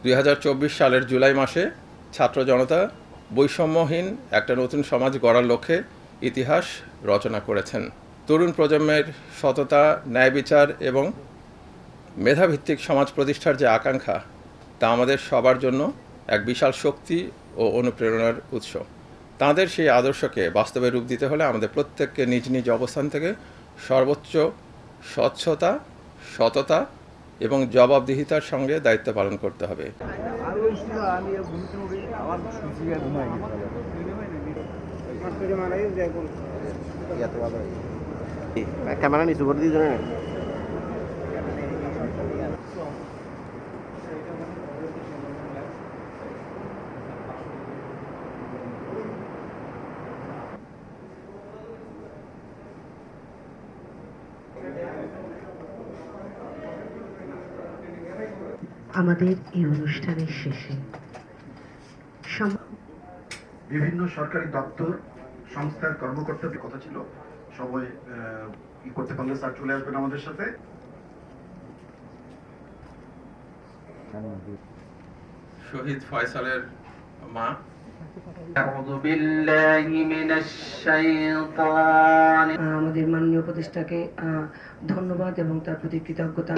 2024 সালের জুলাই মাসে ছাত্র জনতা বৈষম্যহীন একটা নতুন সমাজ গড়ার লক্ষ্যে ইতিহাস রচনা করেছেন। তরুণ প্রজন্মের সততা, ন্যায় বিচার এবং মেধাভিত্তিক সমাজ প্রতিষ্ঠার যে আকাঙ্ক্ষা, তা আমাদের সবার জন্য এক বিশাল শক্তি ও অনুপ্রেরণার উৎস। তাঁদের সেই আদর্শকে বাস্তবে রূপ দিতে হলে আমাদের প্রত্যেককে নিজ নিজ অবস্থান থেকে সর্বোচ্চ স্বচ্ছতা, সততা এবং জবাবদিহিতার সঙ্গে দায়িত্ব পালন করতে হবে। ক্যামেরা নিচু করে দিয়ে জানেন। আমাদের এই অনুষ্ঠানের শেষে বিভিন্ন সরকারি দপ্তর সংস্থার কর্মকর্তাদের কথা ছিল, সবাই করতে পারলে স্যার চলে আসবেন আমাদের সাথে। শহীদ ফয়সালের মা। আমাদের মাননীয় উপদেষ্টাকে ধন্যবাদ এবং তার প্রতি কৃতজ্ঞতা।